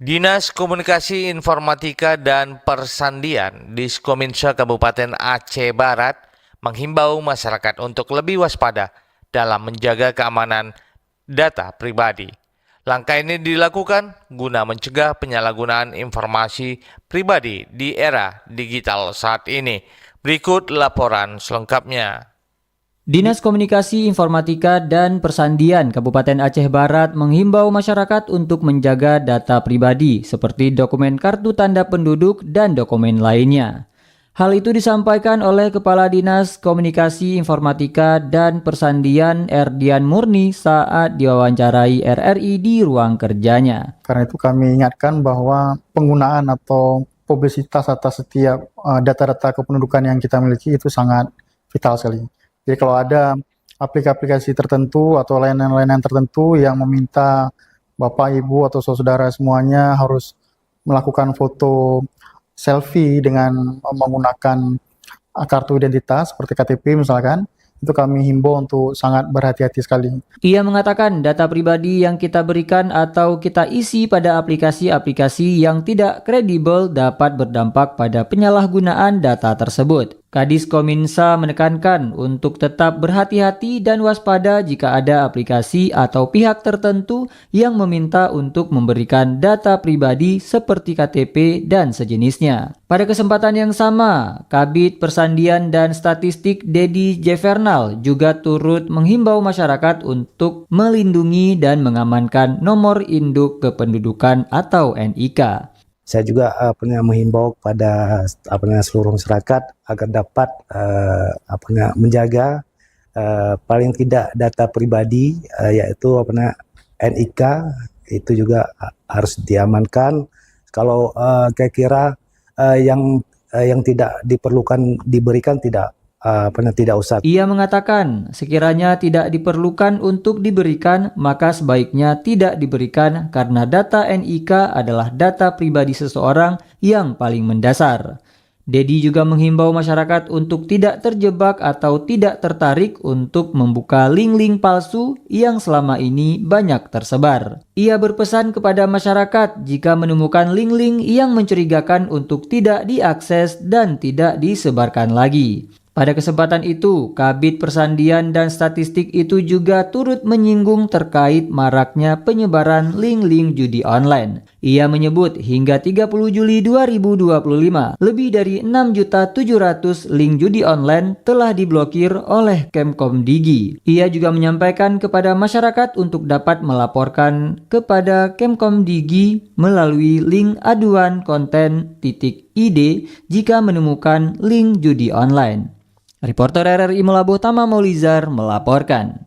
Dinas Komunikasi Informatika dan Persandian Diskominsa Kabupaten Aceh Barat menghimbau masyarakat untuk lebih waspada dalam menjaga keamanan data pribadi. Langkah ini dilakukan guna mencegah penyalahgunaan informasi pribadi di era digital saat ini. Berikut laporan selengkapnya. Dinas Komunikasi Informatika dan Persandian Kabupaten Aceh Barat menghimbau masyarakat untuk menjaga data pribadi seperti dokumen kartu tanda penduduk dan dokumen lainnya. Hal itu disampaikan oleh Kepala Dinas Komunikasi Informatika dan Persandian Erdian Murni saat diwawancarai RRI di ruang kerjanya. Karena itu kami ingatkan bahwa penggunaan atau publisitas atas setiap data-data kependudukan yang kita miliki itu sangat vital sekali. Jadi kalau ada aplikasi tertentu atau layanan-layanan tertentu yang meminta Bapak, Ibu, atau saudara semuanya harus melakukan foto selfie dengan menggunakan kartu identitas seperti KTP misalkan, itu kami himbau untuk sangat berhati-hati sekali. Ia mengatakan data pribadi yang kita berikan atau kita isi pada aplikasi-aplikasi yang tidak kredibel dapat berdampak pada penyalahgunaan data tersebut. Kadis Kominsa menekankan untuk tetap berhati-hati dan waspada jika ada aplikasi atau pihak tertentu yang meminta untuk memberikan data pribadi seperti KTP dan sejenisnya. Pada kesempatan yang sama, Kabid Persandian dan Statistik Dedi Jevernal juga turut menghimbau masyarakat untuk melindungi dan mengamankan nomor induk kependudukan atau NIK. Saya juga menghimbau kepada seluruh masyarakat agar dapat menjaga paling tidak data pribadi yaitu NIK itu juga harus diamankan. Kalau kira-kira yang tidak diperlukan diberikan tidak usah. Ia mengatakan sekiranya tidak diperlukan untuk diberikan, maka sebaiknya tidak diberikan karena data NIK adalah data pribadi seseorang yang paling mendasar. Dedi juga menghimbau masyarakat untuk tidak terjebak atau tidak tertarik untuk membuka link-link palsu yang selama ini banyak tersebar. Ia berpesan kepada masyarakat jika menemukan link-link yang mencurigakan untuk tidak diakses dan tidak disebarkan lagi. Pada kesempatan itu, Kabid Persandian dan Statistik itu juga turut menyinggung terkait maraknya penyebaran link-link judi online. Ia menyebut hingga 30 Juli 2025, lebih dari 6.700.000 link judi online telah diblokir oleh Kemkomdigi. Ia juga menyampaikan kepada masyarakat untuk dapat melaporkan kepada Kemkomdigi melalui link aduan konten.id jika menemukan link judi online. Reporter RRI Melabuh Tama Maulizar melaporkan.